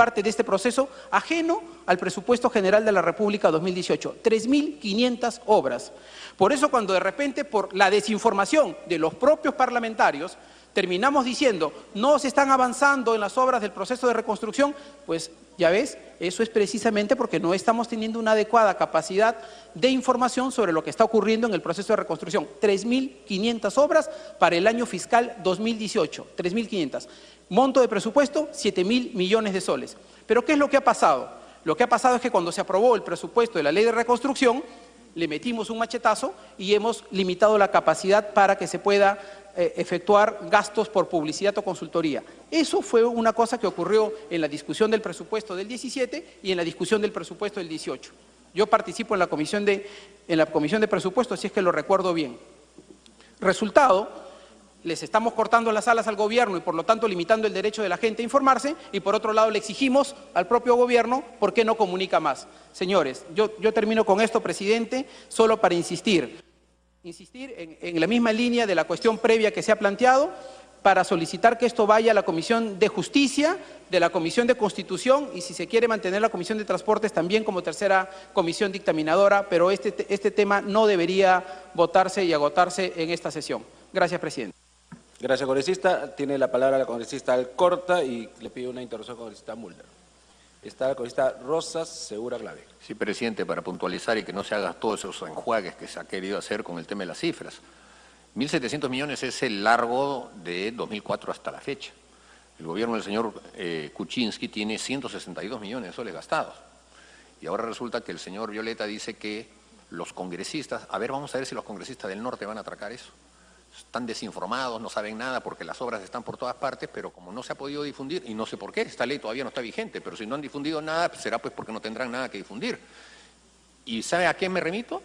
parte de este proceso ajeno al presupuesto general de la República 2018, 3.500 obras. Por eso cuando de repente por la desinformación de los propios parlamentarios terminamos diciendo no se están avanzando en las obras del proceso de reconstrucción, pues ya ves, eso es precisamente porque no estamos teniendo una adecuada capacidad de información sobre lo que está ocurriendo en el proceso de reconstrucción. 3.500 obras para el año fiscal 2018, 3.500. Monto de presupuesto, 7.000 millones de soles. Pero ¿qué es lo que ha pasado? Lo que ha pasado es que cuando se aprobó el presupuesto de la Ley de Reconstrucción, le metimos un machetazo y hemos limitado la capacidad para que se pueda efectuar gastos por publicidad o consultoría. Eso fue una cosa que ocurrió en la discusión del presupuesto del 17 y en la discusión del presupuesto del 18. Yo participo en la comisión de presupuesto, así es que lo recuerdo bien. Resultado, les estamos cortando las alas al gobierno y por lo tanto limitando el derecho de la gente a informarse y por otro lado le exigimos al propio gobierno por qué no comunica más. Señores, yo termino con esto, presidente, solo para insistir en la misma línea de la cuestión previa que se ha planteado para solicitar que esto vaya a la Comisión de Justicia, de la Comisión de Constitución y si se quiere mantener la Comisión de Transportes también como tercera comisión dictaminadora, pero este tema no debería votarse y agotarse en esta sesión. Gracias, presidente. Gracias, congresista. Tiene la palabra la congresista Alcorta y le pido una intervención al congresista Mulder. Está la congresista Rosas Segura Glave. Sí, presidente, para puntualizar y que no se hagan todos esos enjuagues que se ha querido hacer con el tema de las cifras. 1.700 millones es el largo de 2004 hasta la fecha. El gobierno del señor Kuczynski tiene 162 millones de soles gastados. Y ahora resulta que el señor Violeta dice que los congresistas, vamos a ver si los congresistas del norte van a atracar eso. Están desinformados, no saben nada porque las obras están por todas partes, pero como no se ha podido difundir, y no sé por qué, esta ley todavía no está vigente, pero si no han difundido nada, pues será pues porque no tendrán nada que difundir. ¿Y sabe a quién me remito?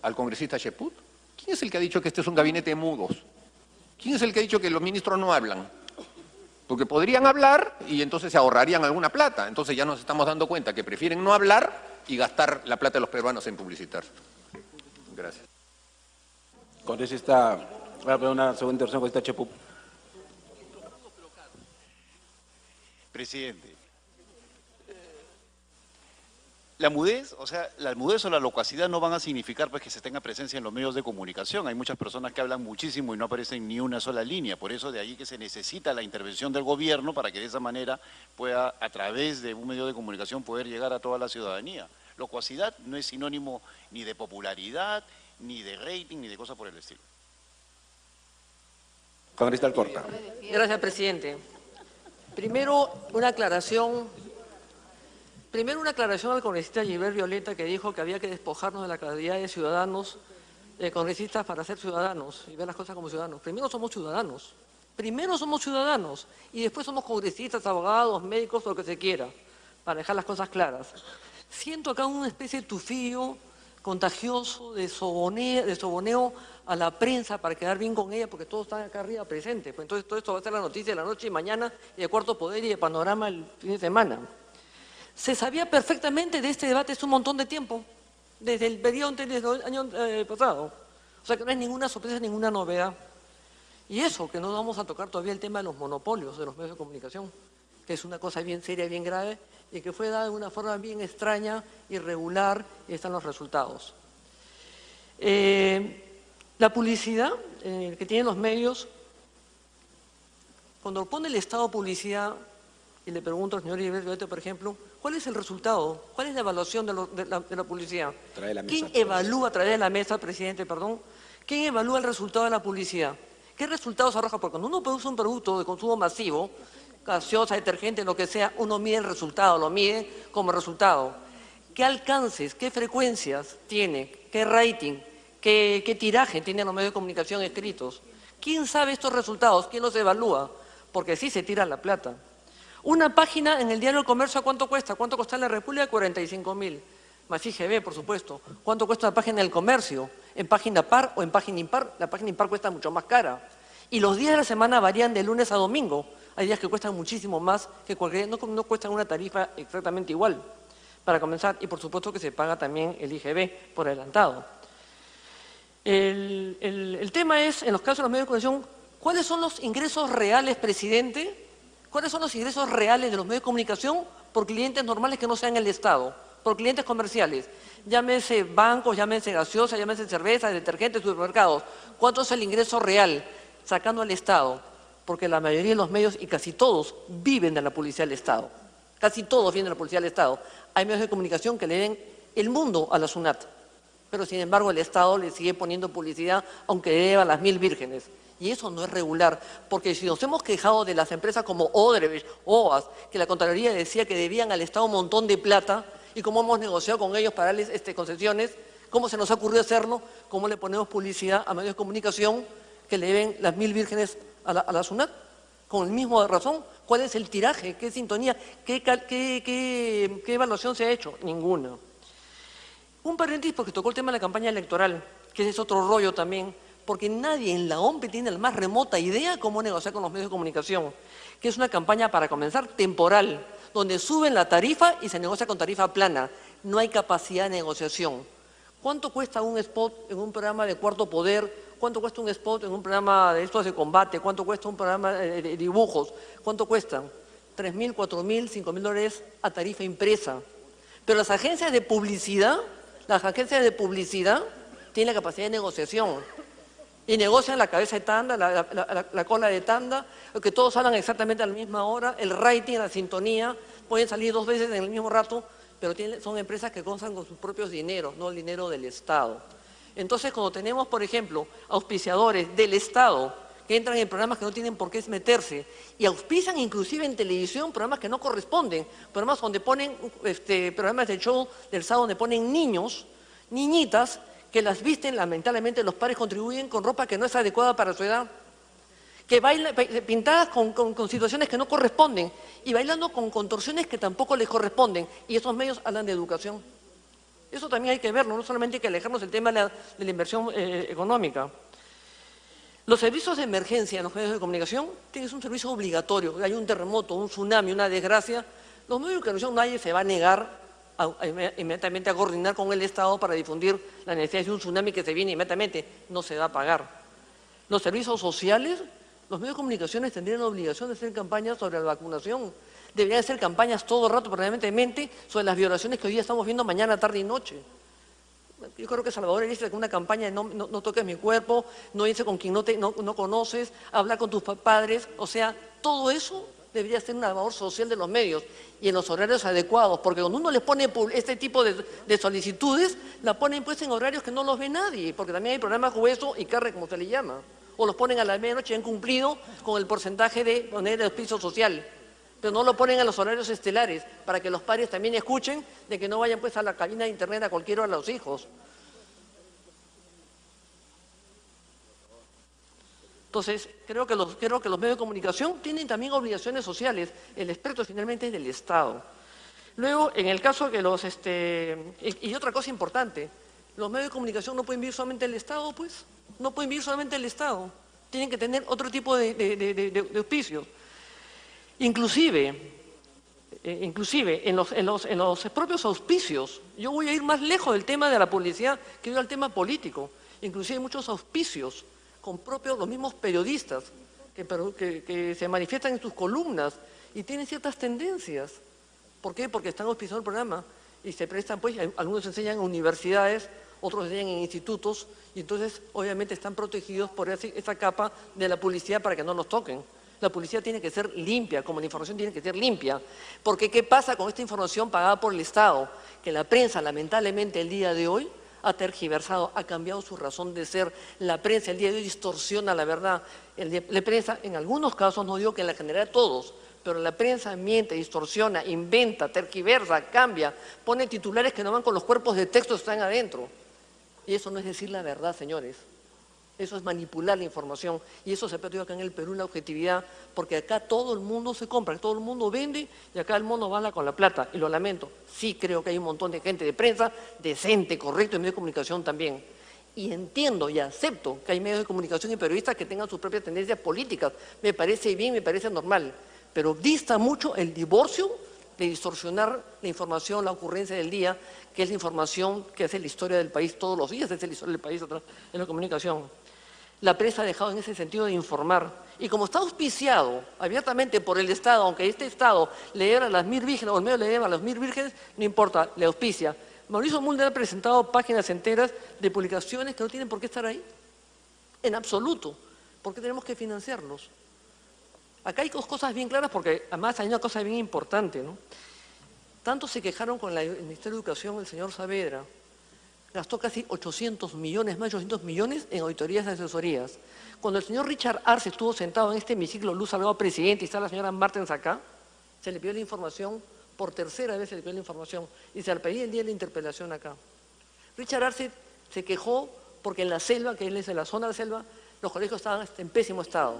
Al congresista Cheput. ¿Quién es el que ha dicho que este es un gabinete de mudos? ¿Quién es el que ha dicho que los ministros no hablan? Porque podrían hablar y entonces se ahorrarían alguna plata. Entonces ya nos estamos dando cuenta que prefieren no hablar y gastar la plata de los peruanos en publicitar. Gracias. Congresista, voy a poner una segunda intervención, congresista Cheput. Presidente, la mudez o la locuacidad no van a significar pues que se tenga presencia en los medios de comunicación. Hay muchas personas que hablan muchísimo y no aparecen ni una sola línea. Por eso de ahí que se necesita la intervención del gobierno para que de esa manera pueda, a través de un medio de comunicación, poder llegar a toda la ciudadanía. Locuacidad no es sinónimo ni de popularidad, ni de rating, ni de cosas por el estilo. Congresista Alcorta. Gracias, presidente. Primero, una aclaración al congresista Gilbert Violeta, que dijo que había que despojarnos de la calidad de ciudadanos, de congresistas para ser ciudadanos y ver las cosas como ciudadanos. Primero somos ciudadanos y después somos congresistas, abogados, médicos, lo que se quiera, para dejar las cosas claras. Siento acá una especie de tufillo contagioso de soboneo a la prensa para quedar bien con ella, porque todos están acá arriba presentes. Pues entonces todo esto va a ser la noticia de la noche y mañana, y de Cuarto Poder y de Panorama el fin de semana. Se sabía perfectamente de este debate hace un montón de tiempo, desde el periodo desde el año pasado. O sea que no es ninguna sorpresa, ninguna novedad. Y eso, que no vamos a tocar todavía el tema de los monopolios de los medios de comunicación, que es una cosa bien seria, bien grave, y que fue dada de una forma bien extraña, irregular, y están los resultados. La publicidad que tienen los medios, cuando pone el Estado publicidad, y le pregunto al señor Gilberto, por ejemplo, ¿cuál es el resultado? ¿Cuál es la evaluación de la publicidad? ¿Quién evalúa a través de la mesa, presidente, perdón? ¿Quién evalúa el resultado de la publicidad? ¿Qué resultados arroja? Porque cuando uno produce un producto de consumo masivo, gaseosa, detergente, lo que sea, uno mide el resultado, lo mide como resultado. ¿Qué alcances, qué frecuencias tiene, qué rating, qué tiraje tienen los medios de comunicación escritos? ¿Quién sabe estos resultados? ¿Quién los evalúa? Porque sí se tira la plata. Una página en el diario El Comercio, ¿cuánto cuesta? ¿Cuánto cuesta en la República? 45.000. Más IGB, por supuesto. ¿Cuánto cuesta una página del Comercio? ¿En página par o en página impar? La página impar cuesta mucho más cara. Y los días de la semana varían de lunes a domingo. Hay días que cuestan muchísimo más que cualquier... No cuestan una tarifa exactamente igual, para comenzar. Y por supuesto que se paga también el IGB por adelantado. El tema es, en los casos de los medios de comunicación, ¿cuáles son los ingresos reales, presidente? ¿Cuáles son los ingresos reales de los medios de comunicación por clientes normales que no sean el Estado, por clientes comerciales. Llámese bancos, llámese gaseosa, llámese cerveza, detergentes, supermercados. ¿Cuánto es el ingreso real sacando al Estado? Porque la mayoría de los medios, y casi todos, viven de la publicidad del Estado. Casi todos viven de la publicidad del Estado. Hay medios de comunicación que le den el mundo a la SUNAT, pero sin embargo el Estado le sigue poniendo publicidad aunque deba las 1000 vírgenes. Y eso no es regular, porque si nos hemos quejado de las empresas como Odebrecht, OAS, que la Contraloría decía que debían al Estado un montón de plata, y cómo hemos negociado con ellos para darles concesiones, cómo se nos ha ocurrido hacerlo, cómo le ponemos publicidad a medios de comunicación que le deben las 1000 vírgenes a la SUNAT, con el mismo razón. ¿Cuál es el tiraje? ¿Qué sintonía? ¿Qué evaluación se ha hecho? Ninguna. Un paréntesis porque tocó el tema de la campaña electoral, que es otro rollo también, porque nadie en la OMPE tiene la más remota idea cómo negociar con los medios de comunicación, que es una campaña para comenzar temporal, donde suben la tarifa y se negocia con tarifa plana. No hay capacidad de negociación. ¿Cuánto cuesta un spot en un programa de Cuarto Poder? ¿Cuánto cuesta un spot en un programa de estos de combate? ¿Cuánto cuesta un programa de dibujos? ¿Cuánto cuestan? 3.000, 4.000, 5.000 dólares a tarifa impresa. Pero las agencias de publicidad tienen la capacidad de negociación. Y negocian la cabeza de tanda, la cola de tanda, que todos hablan exactamente a la misma hora, el rating, la sintonía, pueden salir 2 veces en el mismo rato, pero son empresas que gozan con sus propios dineros, no el dinero del Estado. Entonces, cuando tenemos, por ejemplo, auspiciadores del Estado que entran en programas que no tienen por qué meterse y auspician inclusive en televisión programas que no corresponden, programas donde ponen, programas de show del sábado donde ponen niños, niñitas, que las visten, lamentablemente los padres contribuyen con ropa que no es adecuada para su edad, que bailan pintadas con situaciones que no corresponden y bailando con contorsiones que tampoco les corresponden, y esos medios hablan de educación. Eso también hay que verlo, no solamente hay que alejarnos del tema de la inversión económica. Los servicios de emergencia en los medios de comunicación tienen un servicio obligatorio. Hay un terremoto, un tsunami, una desgracia. Los medios de comunicación, nadie se va a negar inmediatamente a coordinar con el Estado para difundir la necesidad de un tsunami que se viene inmediatamente. No se va a pagar. Los servicios sociales, los medios de comunicación tendrían la obligación de hacer campañas sobre la vacunación. Deberían hacer campañas todo el rato permanentemente sobre las violaciones que hoy día estamos viendo mañana, tarde y noche. Yo creo que Salvador dice que una campaña de no toques mi cuerpo, no irse con quien no conoces, hablar con tus padres, o sea, todo eso debería ser una labor social de los medios y en los horarios adecuados, porque cuando uno les pone este tipo de solicitudes, la ponen pues en horarios que no los ve nadie, porque también hay programas hueso y carne, como se le llama, o los ponen a la medianoche y han cumplido con el porcentaje de poner el auspicio social, pero no lo ponen a los horarios estelares, para que los padres también escuchen de que no vayan pues a la cabina de internet a cualquier hora a los hijos. Entonces, creo que los medios de comunicación tienen también obligaciones sociales. El experto finalmente es del Estado. Luego, en el caso que y otra cosa importante, los medios de comunicación no pueden vivir solamente del Estado, pues. No pueden vivir solamente del Estado. Tienen que tener otro tipo de auspicios. Inclusive en los propios auspicios, yo voy a ir más lejos del tema de la publicidad que yo al tema político. Inclusive hay muchos auspicios con los mismos periodistas que se manifiestan en sus columnas y tienen ciertas tendencias. ¿Por qué? Porque están auspiciando el programa y se prestan, pues, algunos enseñan en universidades, otros enseñan en institutos y entonces obviamente están protegidos por esa capa de la publicidad para que no los toquen. La publicidad tiene que ser limpia, como la información tiene que ser limpia. Porque ¿qué pasa con esta información pagada por el Estado? Que la prensa, lamentablemente, el día de hoy ha tergiversado, ha cambiado su razón de ser. La prensa el día de hoy distorsiona la verdad. La prensa, en algunos casos, no digo que en la general todos, pero la prensa miente, distorsiona, inventa, tergiversa, cambia, pone titulares que no van con los cuerpos de texto que están adentro. Y eso no es decir la verdad, señores. Eso es manipular la información y eso se ha perdido acá en el Perú, la objetividad, porque acá todo el mundo se compra, todo el mundo vende y acá el mono bala con la plata, y lo lamento. Sí creo que hay un montón de gente de prensa decente, correcto, y medios de comunicación también. Y entiendo y acepto que hay medios de comunicación y periodistas que tengan sus propias tendencias políticas. Me parece bien, me parece normal, pero dista mucho el divorcio de distorsionar la información, la ocurrencia del día, que es la información que hace la historia del país todos los días, es la historia del país en la comunicación. la prensa ha dejado en ese sentido de informar. Y como está auspiciado abiertamente por el Estado, aunque este Estado le deba a las 1000 vírgenes, o el medio le deba a las 1000 vírgenes, no importa, le auspicia. Mauricio Mulder ha presentado páginas enteras de publicaciones que no tienen por qué estar ahí, en absoluto. ¿Por qué tenemos que financiarlos? Acá hay dos cosas bien claras, porque además hay una cosa bien importante, ¿no? Tanto se quejaron con el Ministerio de Educación, el señor Saavedra, gastó casi 800 millones, más de 800 millones en auditorías de asesorías. Cuando el señor Richard Arce estuvo sentado en este hemiciclo, Luz Salgado presidente, y está la señora Martens acá, se le pidió la información, por tercera vez se le pidió la información, y se le pedía el día de la interpelación acá. Richard Arce se quejó porque en la selva, que él es de la zona de selva, los colegios estaban en pésimo estado.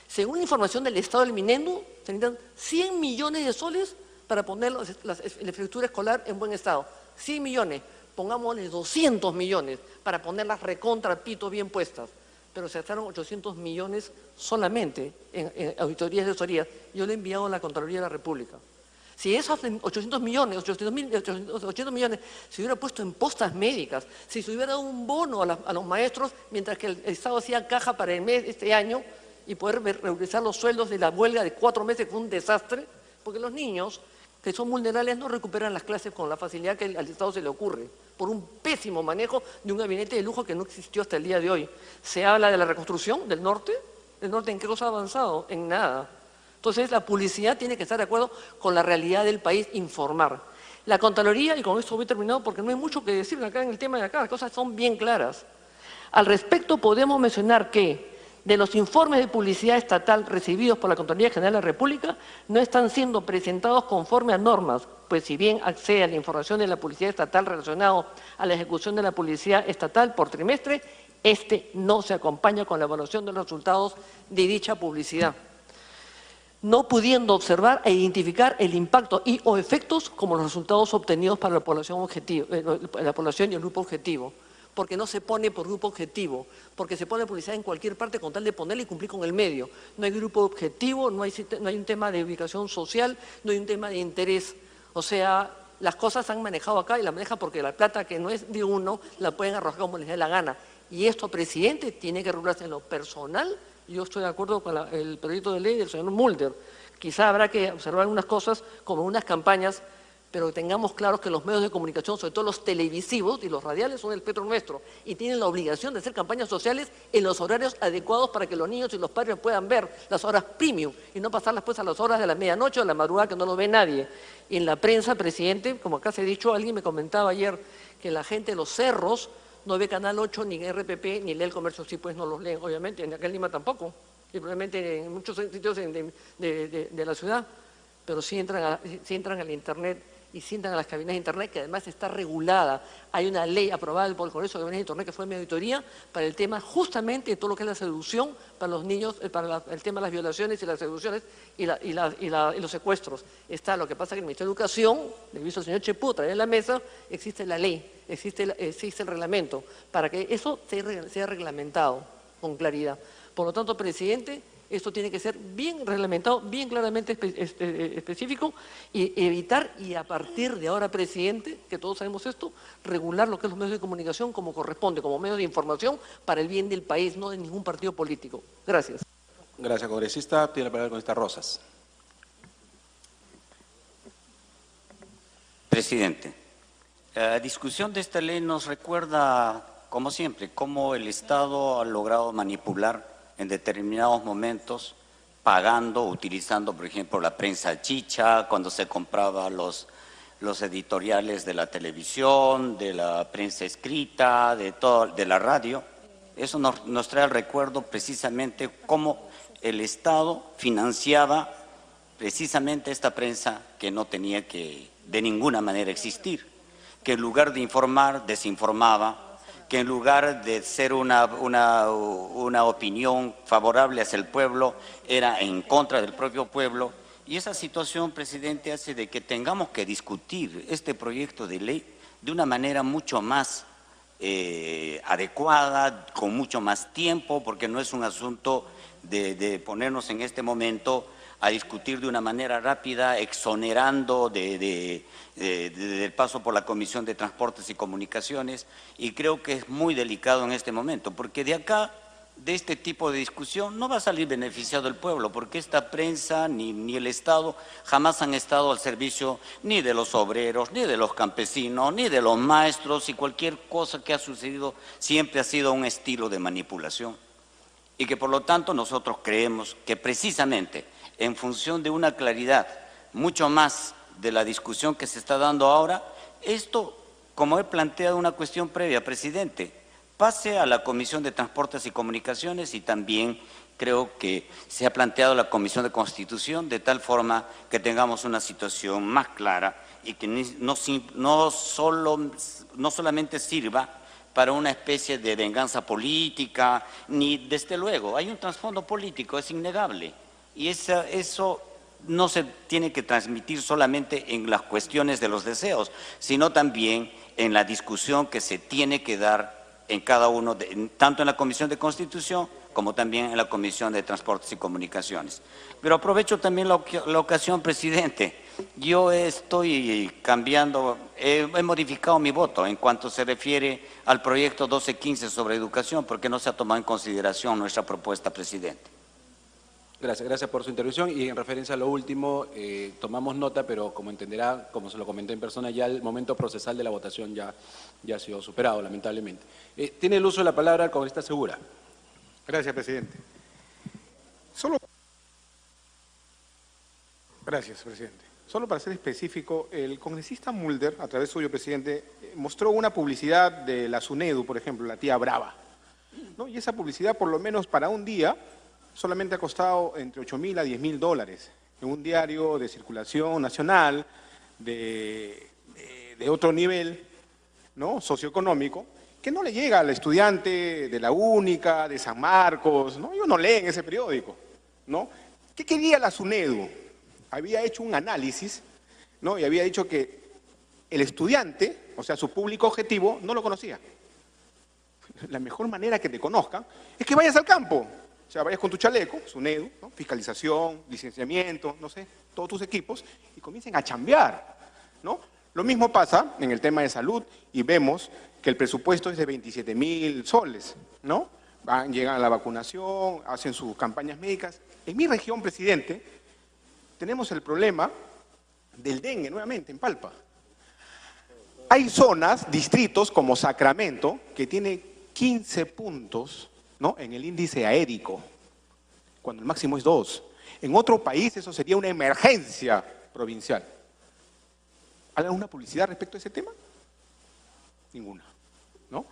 Según la información del Estado del Minendo, se necesitan 100 millones de soles para poner la infraestructura escolar en buen estado. 100 millones. Pongámosle 200 millones para ponerlas recontra pito bien puestas. Pero se gastaron 800 millones solamente en auditorías y asesorías. Yo le he enviado a la Contraloría de la República. Si esos 800 millones se hubiera puesto en postas médicas, si se hubiera dado un bono a los maestros, mientras que el Estado hacía caja para el mes este año y poder regularizar los sueldos de la huelga de 4 meses, que fue un desastre, porque los niños que son vulnerables no recuperan las clases con la facilidad que al Estado se le ocurre, por un pésimo manejo de un gabinete de lujo que no existió hasta el día de hoy. Se habla de la reconstrucción del norte. ¿El norte en qué cosa ha avanzado? En nada. Entonces la publicidad tiene que estar de acuerdo con la realidad del país, informar. La Contraloría, y con esto voy terminado porque no hay mucho que decir acá en el tema de acá, las cosas son bien claras. Al respecto podemos mencionar que de los informes de publicidad estatal recibidos por la Contraloría General de la República no están siendo presentados conforme a normas, pues si bien accede a la información de la publicidad estatal relacionado a la ejecución de la publicidad estatal por trimestre, este no se acompaña con la evaluación de los resultados de dicha publicidad, no pudiendo observar e identificar el impacto y o efectos como los resultados obtenidos para la población objetivo, la población y el grupo objetivo. Porque no se pone por grupo objetivo, porque se pone publicidad en cualquier parte con tal de ponerle y cumplir con el medio. No hay grupo objetivo, no hay un tema de ubicación social, no hay un tema de interés. O sea, las cosas se han manejado acá y la manejan porque la plata que no es de uno la pueden arrojar como les dé la gana. Y esto, presidente, tiene que regularse en lo personal. Yo estoy de acuerdo con el proyecto de ley del señor Mulder. Quizá habrá que observar algunas cosas como unas campañas, pero tengamos claro que los medios de comunicación, sobre todo los televisivos y los radiales, son el petro nuestro y tienen la obligación de hacer campañas sociales en los horarios adecuados para que los niños y los padres puedan ver las horas premium y no pasarlas pues a las horas de la medianoche o de la madrugada que no lo ve nadie. Y en la prensa, presidente, como acá se ha dicho, alguien me comentaba ayer que la gente de los cerros no ve Canal 8 ni RPP ni lee El Comercio, sí, pues no los leen, obviamente, en acá en Lima tampoco, y probablemente en muchos sitios de la ciudad, pero sí entran al Internet y sientan a las cabinas de Internet, que además está regulada. Hay una ley aprobada por el Congreso de Cabinas de Internet que fue mi auditoría para el tema justamente de todo lo que es la seducción para los niños, para el tema de las violaciones y las seducciones y los secuestros. Está lo que pasa que el Ministerio de Educación, le he visto al señor Chepú traer en la mesa, existe la ley, existe el reglamento, para que eso sea reglamentado con claridad. Por lo tanto, presidente, esto tiene que ser bien reglamentado, bien claramente específico y evitar, y a partir de ahora, presidente, que todos sabemos esto, regular lo que es los medios de comunicación como corresponde, como medios de información para el bien del país, no de ningún partido político. Gracias. Gracias, congresista. Tiene la palabra el congresista Rosas. Presidente, la discusión de esta ley nos recuerda, como siempre, cómo el Estado ha logrado manipular en determinados momentos, pagando, utilizando, por ejemplo, la prensa chicha, cuando se compraba los editoriales de la televisión, de la prensa escrita, de la radio. Eso nos trae al recuerdo precisamente cómo el Estado financiaba precisamente esta prensa que no tenía que de ninguna manera existir, que en lugar de informar, desinformaba, que en lugar de ser una opinión favorable hacia el pueblo, era en contra del propio pueblo. Y esa situación, presidente, hace de que tengamos que discutir este proyecto de ley de una manera mucho más adecuada, con mucho más tiempo, porque no es un asunto de ponernos en este momento a discutir de una manera rápida, exonerando del paso por la Comisión de Transportes y Comunicaciones, y creo que es muy delicado en este momento, porque de acá de este tipo de discusión no va a salir beneficiado el pueblo, porque esta prensa ni el Estado jamás han estado al servicio ni de los obreros, ni de los campesinos, ni de los maestros, y cualquier cosa que ha sucedido siempre ha sido un estilo de manipulación. Y que por lo tanto nosotros creemos que precisamente en función de una claridad mucho más de la discusión que se está dando ahora, esto, como he planteado una cuestión previa, presidente, pase a la Comisión de Transportes y Comunicaciones, y también creo que se ha planteado la Comisión de Constitución, de tal forma que tengamos una situación más clara y que no solamente sirva para una especie de venganza política, ni desde luego, hay un trasfondo político, es innegable, y eso no se tiene que transmitir solamente en las cuestiones de los deseos, sino también en la discusión que se tiene que dar en cada uno, tanto en la Comisión de Constitución como también en la Comisión de Transportes y Comunicaciones. Pero aprovecho también la ocasión, presidente. Yo estoy cambiando, he modificado mi voto en cuanto se refiere al proyecto 1215 sobre educación, porque no se ha tomado en consideración nuestra propuesta, presidente. Gracias por su intervención, y en referencia a lo último, tomamos nota, pero como entenderá, como se lo comenté en persona, ya el momento procesal de la votación ya ha sido superado, lamentablemente. Tiene el uso de la palabra el congresista Segura. Gracias, presidente. Gracias, presidente. Solo para ser específico, el congresista Mulder, a través suyo, presidente, mostró una publicidad de la SUNEDU, por ejemplo, la tía Brava, ¿no? Y esa publicidad, por lo menos para un día, solamente ha costado entre 8.000 a 10.000 dólares en un diario de circulación nacional de otro nivel, ¿no?, socioeconómico, que no le llega al estudiante de la Única, de San Marcos, ¿no? Ellos no leen ese periódico, ¿no? ¿Qué quería la SUNEDU? Había hecho un análisis, ¿no?, y había dicho que el estudiante, o sea, su público objetivo, no lo conocía. La mejor manera que te conozcan es que vayas al campo. O sea, vayas con tu chaleco, SUNEDU, ¿no?, fiscalización, licenciamiento, no sé, todos tus equipos, y comiencen a chambear, ¿no? Lo mismo pasa en el tema de salud, y vemos que el presupuesto es de 27.000 soles, ¿no? Llegan a la vacunación, hacen sus campañas médicas. En mi región, presidente, tenemos el problema del dengue nuevamente en Palpa. Hay zonas, distritos como Sacramento, que tiene 15 puntos, ¿no?, en el índice aédico, cuando el máximo es 2. En otro país eso sería una emergencia provincial. ¿Hay alguna publicidad respecto a ese tema? Ninguna, ¿no?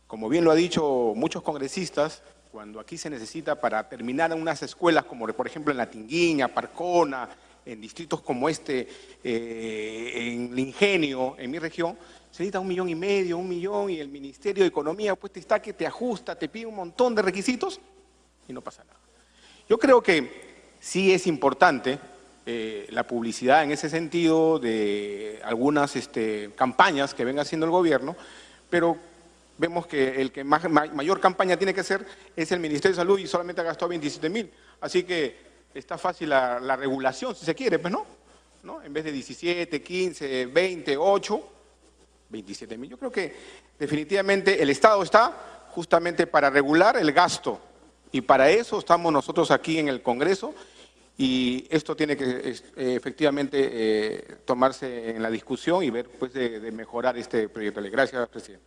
Como bien lo ha dicho muchos congresistas, cuando aquí se necesita para terminar unas escuelas como por ejemplo en La Tinguiña, Parcona, en distritos como este, en el Ingenio, en mi región, se necesita 1,5 millones, 1 millón, y el Ministerio de Economía pues está que te ajusta, te pide un montón de requisitos y no pasa nada. Yo creo que sí es importante la publicidad en ese sentido de algunas campañas que venga haciendo el gobierno, pero vemos que el que mayor campaña tiene que hacer es el Ministerio de Salud, y solamente ha gastado 27.000. Así que está fácil la regulación, si se quiere, pues ¿no? En vez de 17, 15, 20, 8, 27.000. Yo creo que definitivamente el Estado está justamente para regular el gasto, y para eso estamos nosotros aquí en el Congreso, y esto tiene que efectivamente tomarse en la discusión y ver pues de mejorar este proyecto de ley. Gracias, presidente.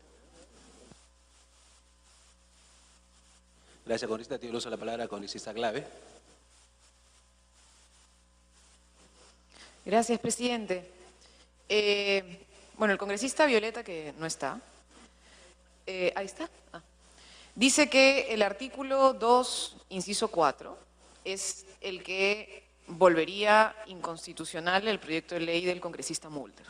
Gracias, congresista. Tiene el uso de la palabra congresista Clave. Gracias, presidente. Bueno, el congresista Violeta, que no está, ahí está, dice que el artículo 2, inciso 4, es el que volvería inconstitucional el proyecto de ley del congresista Mulder.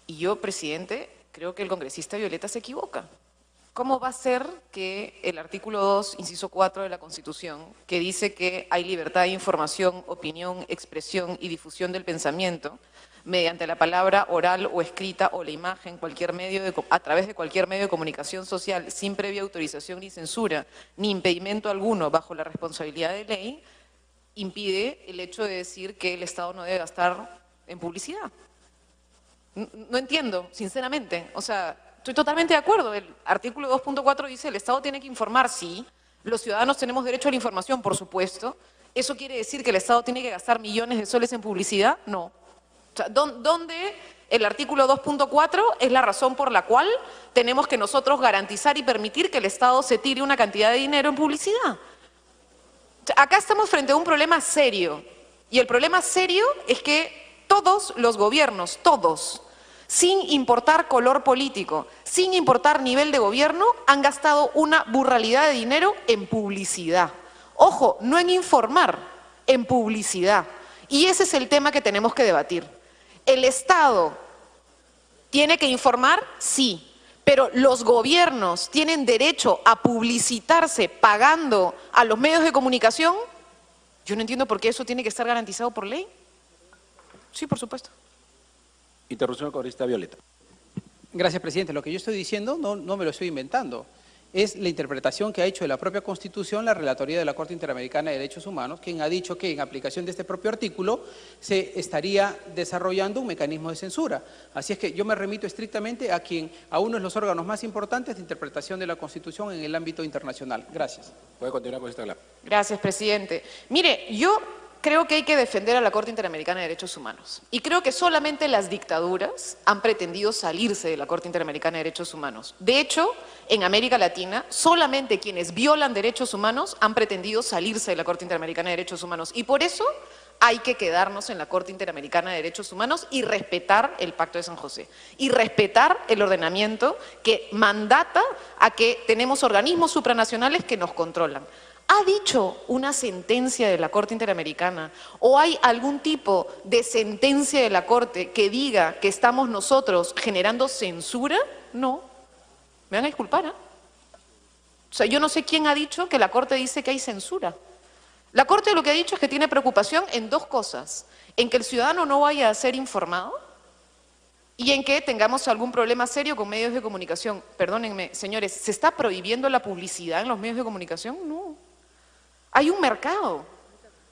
Y yo, presidente, creo que el congresista Violeta se equivoca. ¿Cómo va a ser que el artículo 2, inciso 4 de la Constitución, que dice que hay libertad de información, opinión, expresión y difusión del pensamiento, mediante la palabra oral o escrita o la imagen, a través de cualquier medio de comunicación social, sin previa autorización ni censura, ni impedimento alguno bajo la responsabilidad de ley, impide el hecho de decir que el Estado no debe gastar en publicidad? No entiendo, sinceramente. O sea, estoy totalmente de acuerdo. El artículo 2.4 dice el Estado tiene que informar, sí, Los ciudadanos tenemos derecho a la información, por supuesto. ¿Eso quiere decir que el Estado tiene que gastar millones de soles en publicidad? No. O sea, ¿dónde el artículo 2.4 es la razón por la cual tenemos que nosotros garantizar y permitir que el Estado se tire una cantidad de dinero en publicidad? O sea, acá estamos frente a un problema serio. Y el problema serio es que todos los gobiernos, todos, sin importar color político, sin importar nivel de gobierno, han gastado una burralidad de dinero en publicidad. Ojo, no en informar, en publicidad. Y ese es el tema que tenemos que debatir. ¿El Estado tiene que informar? Sí. Pero los gobiernos tienen derecho a publicitarse pagando a los medios de comunicación. Yo no entiendo por qué eso tiene que estar garantizado por ley. Sí, por supuesto. Interrupción, congresista Violeta. Gracias, presidente. Lo que yo estoy diciendo no me lo estoy inventando. Es la interpretación que ha hecho de la propia Constitución la Relatoría de la Corte Interamericana de Derechos Humanos, quien ha dicho que en aplicación de este propio artículo se estaría desarrollando un mecanismo de censura. Así es que yo me remito estrictamente a uno de los órganos más importantes de interpretación de la Constitución en el ámbito internacional. Gracias. Puede continuar, congresista Glab. Gracias, presidente. Mire, yo creo que hay que defender a la Corte Interamericana de Derechos Humanos. Y creo que solamente las dictaduras han pretendido salirse de la Corte Interamericana de Derechos Humanos. De hecho, en América Latina, solamente quienes violan derechos humanos han pretendido salirse de la Corte Interamericana de Derechos Humanos. Y por eso hay que quedarnos en la Corte Interamericana de Derechos Humanos y respetar el Pacto de San José. Y respetar el ordenamiento que mandata a que tenemos organismos supranacionales que nos controlan. ¿Ha dicho una sentencia de la Corte Interamericana o hay algún tipo de sentencia de la Corte que diga que estamos nosotros generando censura? No. Me van a disculpar, ¿eh? O sea, yo no sé quién ha dicho que la Corte dice que hay censura. La Corte lo que ha dicho es que tiene preocupación en dos cosas: en que el ciudadano no vaya a ser informado y en que tengamos algún problema serio con medios de comunicación. Perdónenme, señores, ¿se está prohibiendo la publicidad en los medios de comunicación? No. Hay un mercado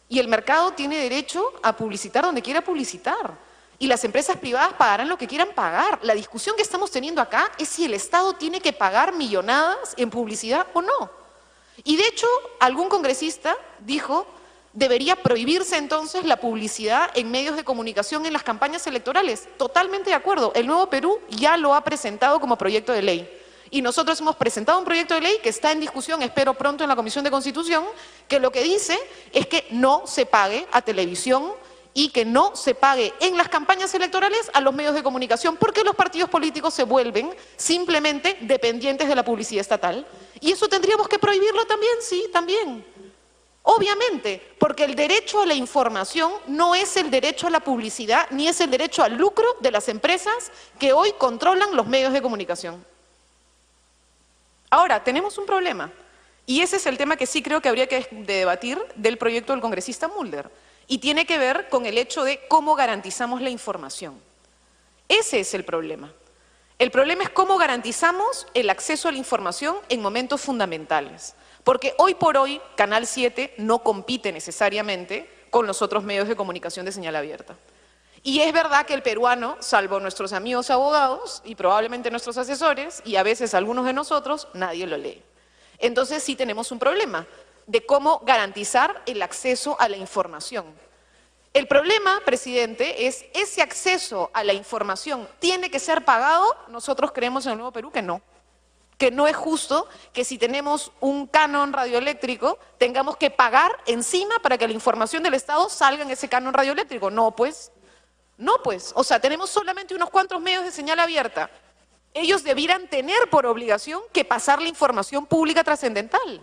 y el mercado tiene derecho a publicitar donde quiera publicitar y las empresas privadas pagarán lo que quieran pagar. La discusión que estamos teniendo acá es si el Estado tiene que pagar millonadas en publicidad o no. Y de hecho, algún congresista dijo, debería prohibirse entonces la publicidad en medios de comunicación en las campañas electorales. Totalmente de acuerdo. El Nuevo Perú ya lo ha presentado como proyecto de ley. Y nosotros hemos presentado un proyecto de ley que está en discusión, espero pronto en la Comisión de Constitución, que lo que dice es que no se pague a televisión y que no se pague en las campañas electorales a los medios de comunicación, porque los partidos políticos se vuelven simplemente dependientes de la publicidad estatal. ¿Y eso tendríamos que prohibirlo también? Sí, también. Obviamente, porque el derecho a la información no es el derecho a la publicidad, ni es el derecho al lucro de las empresas que hoy controlan los medios de comunicación. Ahora, tenemos un problema, y ese es el tema que sí creo que habría que debatir del proyecto del congresista Mulder, y tiene que ver con el hecho de cómo garantizamos la información. Ese es el problema. El problema es cómo garantizamos el acceso a la información en momentos fundamentales, porque hoy por hoy Canal 7 no compite necesariamente con los otros medios de comunicación de señal abierta. Y es verdad que el peruano, salvo nuestros amigos abogados y probablemente nuestros asesores, y a veces algunos de nosotros, nadie lo lee. Entonces sí tenemos un problema de cómo garantizar el acceso a la información. El problema, presidente, es ese acceso a la información tiene que ser pagado. Nosotros creemos en el Nuevo Perú que no es justo que si tenemos un canon radioeléctrico tengamos que pagar encima para que la información del Estado salga en ese canon radioeléctrico. No, pues. No, pues, o sea, tenemos solamente unos cuantos medios de señal abierta. Ellos debieran tener por obligación que pasar la información pública trascendental.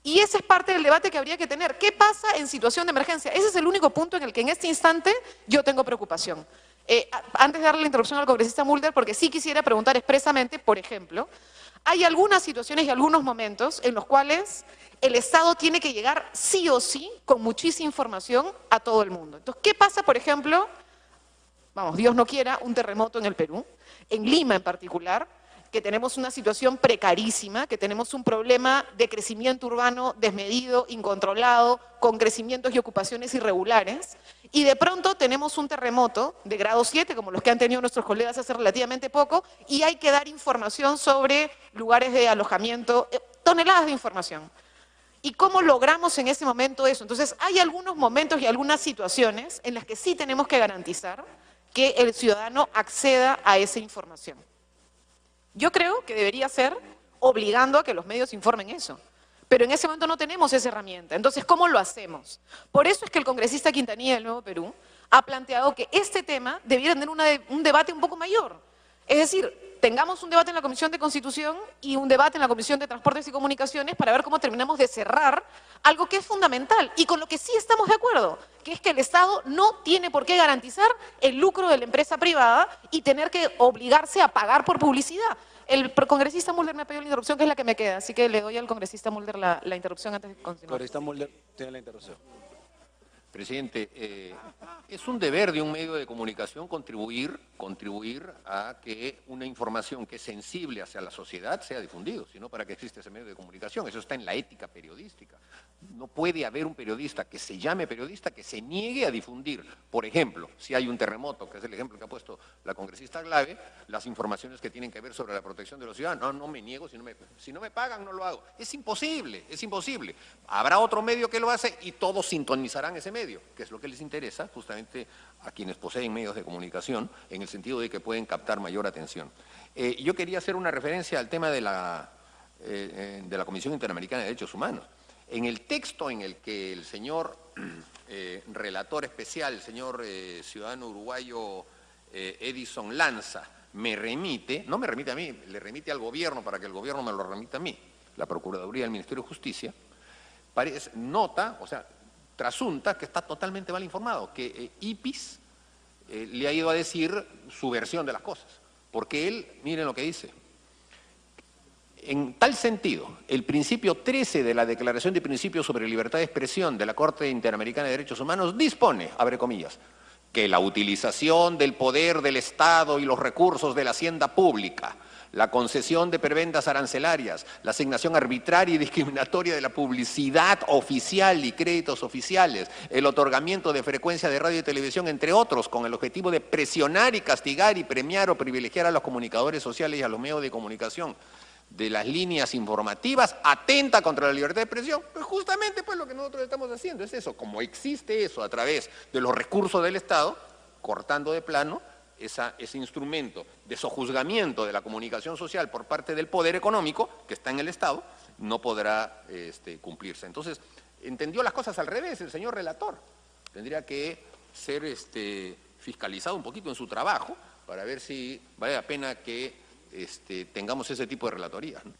Y ese es parte del debate que habría que tener. ¿Qué pasa en situación de emergencia? Ese es el único punto en el que en este instante yo tengo preocupación. Antes de darle la interrupción al congresista Mulder, porque sí quisiera preguntar expresamente, por ejemplo, hay algunas situaciones y algunos momentos en los cuales el Estado tiene que llegar sí o sí con muchísima información a todo el mundo. Entonces, ¿qué pasa, por ejemplo? Vamos, Dios no quiera, un terremoto en el Perú, en Lima en particular, que tenemos una situación precarísima, que tenemos un problema de crecimiento urbano desmedido, incontrolado, con crecimientos y ocupaciones irregulares, y de pronto tenemos un terremoto de grado 7, como los que han tenido nuestros colegas hace relativamente poco, y hay que dar información sobre lugares de alojamiento, toneladas de información. ¿Y cómo logramos en ese momento eso? Entonces, hay algunos momentos y algunas situaciones en las que sí tenemos que garantizar que el ciudadano acceda a esa información. Yo creo que debería ser obligando a que los medios informen eso. Pero en ese momento no tenemos esa herramienta. Entonces, ¿cómo lo hacemos? Por eso es que el congresista Quintanilla del Nuevo Perú ha planteado que este tema debiera tener un debate un poco mayor. Es decir, tengamos un debate en la Comisión de Constitución y un debate en la Comisión de Transportes y Comunicaciones para ver cómo terminamos de cerrar algo que es fundamental y con lo que sí estamos de acuerdo, que es que el Estado no tiene por qué garantizar el lucro de la empresa privada y tener que obligarse a pagar por publicidad. El congresista Mulder me ha pedido la interrupción, que es la que me queda, así que le doy al congresista Mulder la interrupción antes de continuar. Congresista Mulder, tiene la interrupción. Presidente, es un deber de un medio de comunicación contribuir a que una información que es sensible hacia la sociedad sea difundida, sino para que existe ese medio de comunicación. Eso está en la ética periodística. No puede haber un periodista que se llame periodista que se niegue a difundir, por ejemplo, si hay un terremoto, que es el ejemplo que ha puesto la congresista Glave, las informaciones que tienen que ver sobre la protección de los ciudadanos. No me niego, si no me pagan no lo hago. Es imposible, es imposible. Habrá otro medio que lo hace y todos sintonizarán ese medio, que es lo que les interesa justamente a quienes poseen medios de comunicación, en el sentido de que pueden captar mayor atención. Yo quería hacer una referencia al tema de la Comisión Interamericana de Derechos Humanos. En el texto en el que el señor relator especial, el señor ciudadano uruguayo Edison Lanza, me remite, no me remite a mí, le remite al gobierno para que el gobierno me lo remita a mí, la Procuraduría del Ministerio de Justicia, nota, o sea, trasunta que está totalmente mal informado, que IPIS le ha ido a decir su versión de las cosas, porque él, miren lo que dice, en tal sentido, el principio 13 de la Declaración de Principios sobre Libertad de Expresión de la Corte Interamericana de Derechos Humanos dispone, abre comillas, que la utilización del poder del Estado y los recursos de la hacienda pública, la concesión de prebendas arancelarias, la asignación arbitraria y discriminatoria de la publicidad oficial y créditos oficiales, el otorgamiento de frecuencia de radio y televisión, entre otros, con el objetivo de presionar y castigar y premiar o privilegiar a los comunicadores sociales y a los medios de comunicación de las líneas informativas, atenta contra la libertad de expresión. Pues justamente pues lo que nosotros estamos haciendo es eso. Como existe eso a través de los recursos del Estado, cortando de plano ese instrumento de sojuzgamiento de la comunicación social por parte del poder económico que está en el Estado, no podrá cumplirse. Entonces, entendió las cosas al revés el señor relator. Tendría que ser fiscalizado un poquito en su trabajo para ver si vale la pena que tengamos ese tipo de relatorías, ¿no?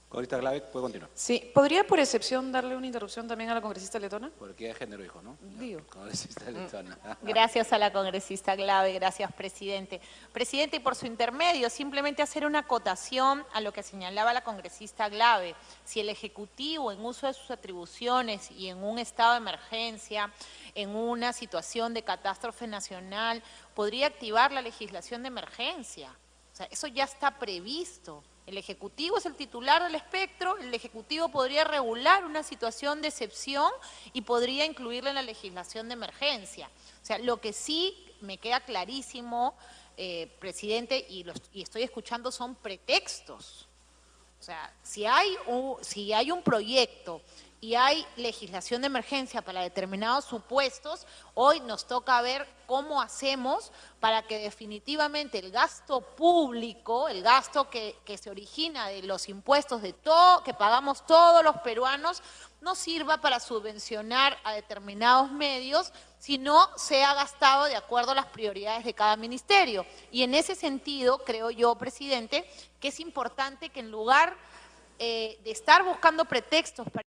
Congresista Glave, puede continuar. Sí, ¿podría por excepción darle una interrupción también a la congresista letona? Porque es género, hijo, ¿no? Digo. Congresista letona. Gracias a la congresista Glave, gracias, presidente. Presidente, y por su intermedio, simplemente hacer una acotación a lo que señalaba la congresista Glave. Si el Ejecutivo, en uso de sus atribuciones y en un estado de emergencia, en una situación de catástrofe nacional, podría activar la legislación de emergencia. O sea, eso ya está previsto. El Ejecutivo es el titular del espectro, el Ejecutivo podría regular una situación de excepción y podría incluirla en la legislación de emergencia. O sea, lo que sí me queda clarísimo, presidente, y estoy escuchando, son pretextos. O sea, si hay un proyecto y hay legislación de emergencia para determinados supuestos, hoy nos toca ver cómo hacemos para que definitivamente el gasto público, el gasto que se origina de los impuestos que pagamos todos los peruanos, no sirva para subvencionar a determinados medios, sino sea gastado de acuerdo a las prioridades de cada ministerio. Y en ese sentido, creo yo, presidente, que es importante que en lugar de estar buscando pretextos para